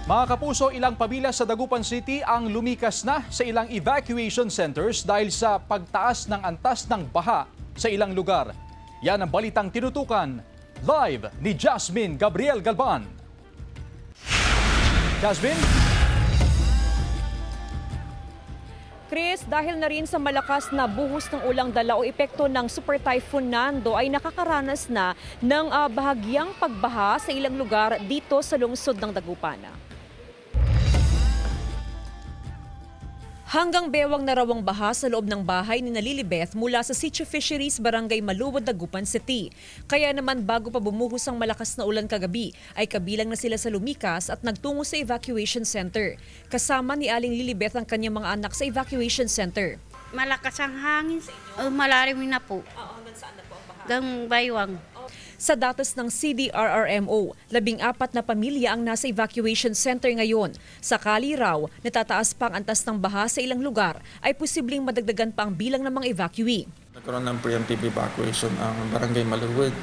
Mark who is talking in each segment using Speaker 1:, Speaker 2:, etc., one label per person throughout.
Speaker 1: Mga kapuso, ilang pamilya sa Dagupan City ang lumikas na sa ilang evacuation centers dahil sa pagtaas ng antas ng baha sa ilang lugar. Yan ang balitang tinutukan live ni Jasmine Gabriel Galban. Jasmine?
Speaker 2: Chris, dahil na rin sa malakas na buhos ng ulang dala o epekto ng Super Typhoon Nando ay nakakaranas na ng bahagyang pagbaha sa ilang lugar dito sa lungsod ng Dagupan. Hanggang bewang na rawang baha sa loob ng bahay ni Lilibeth mula sa Sitio Fisheries, Barangay Maluwod, Dagupan City. Kaya naman bago pa bumuhos ang malakas na ulan kagabi, ay kabilang na sila sa lumikas at nagtungo sa evacuation center. Kasama ni Aling Lilibeth ang kanyang mga anak sa evacuation center.
Speaker 3: Malakas ang hangin, malalim na po.
Speaker 2: Hanggang saan na po ang baha?
Speaker 3: Hanggang Baywang.
Speaker 2: Sa datos ng CDRRMO, 14 na pamilya ang nasa evacuation center ngayon. Sakali raw natataas pa ang antas ng baha sa ilang lugar, ay posibleng madagdagan pa ang bilang ng mga evacuee.
Speaker 4: Nagkaroon ng preemptive evacuation ang Barangay Maluwod,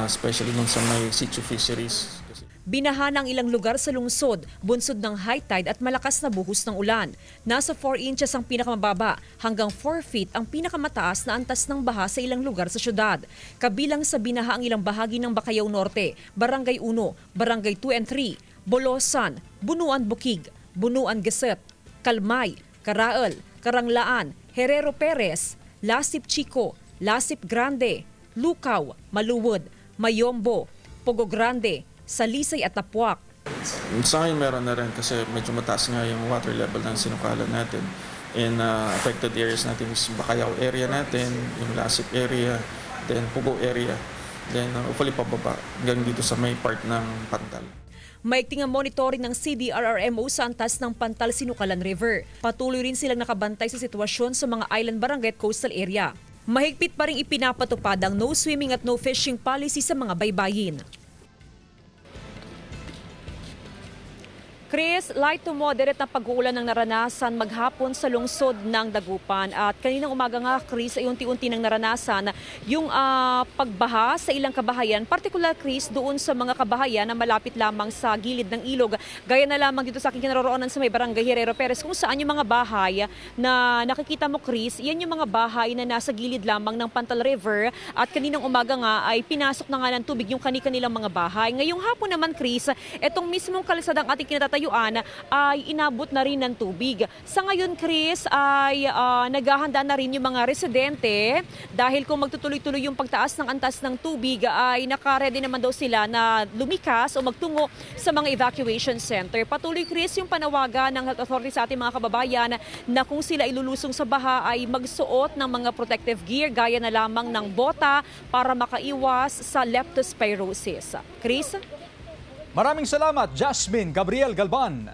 Speaker 4: especially nung sa may Sitio Fisheries.
Speaker 2: Binaha ng ilang lugar sa lungsod, bunsod ng high tide at malakas na buhos ng ulan. Nasa 4 inches ang pinakamababa, hanggang 4 feet ang pinakamataas na antas ng baha sa ilang lugar sa syudad. Kabilang sa binaha ang ilang bahagi ng Bacayao Norte, Barangay 1, Barangay 2 and 3, Bolosan, Bunuan Bukig, Bunuan Geset, Kalmay, Karaal, Karanglaan, Herrero Perez, Lasip Chico, Lasip Grande, Lukaw, Maluwod, Mayombo, Pogo Grande, Salisay at Tapuac.
Speaker 4: Sa ngayon meron na rin kasi medyo mataas nga yung water level ng sinukalan natin. In affected areas natin is Bacayao area natin, yung Lasip area, then Pugo area, then hopefully pababa hanggang dito sa may part ng Pantal.
Speaker 2: Maigting ang monitoring ng CDRRMO sa antas ng Pantal Sinukalan River. Patuloy rin silang nakabantay sa sitwasyon sa mga island barangay at coastal area. Mahigpit pa rin ipinapatupad ang no swimming at no fishing policy sa mga baybayin. Chris, light to moderate na pag-uulan ng naranasan maghapon sa lungsod ng Dagupan. At kaninang umaga nga, Chris, ay unti-unti nang naranasan yung pagbaha sa ilang kabahayan. Particular, Chris, doon sa mga kabahayan na malapit lamang sa gilid ng ilog. Gaya na lamang dito sa aking kinaroroonan sa may Barangay Herrero Perez, kung saan yung mga bahay na nakikita mo, Chris, yan yung mga bahay na nasa gilid lamang ng Pantal River. At kaninang umaga nga ay pinasok na nga ng tubig yung kani-kanilang mga bahay. Ngayong hapon naman, Chris, etong mismong kalsadang ating kinatayuan ay inabot na rin ng tubig. Sa ngayon, Chris, ay naghahanda na rin yung mga residente dahil kung magtutuloy-tuloy yung pagtaas ng antas ng tubig ay nakaredy naman daw sila na lumikas o magtungo sa mga evacuation center. Patuloy, Chris, yung panawagan ng health authorities sa ating mga kababayan na kung sila ilulusong sa baha ay magsuot ng mga protective gear gaya na lamang ng bota para makaiwas sa leptospirosis. Chris?
Speaker 1: Maraming salamat, Jasmine Gabriel Galban.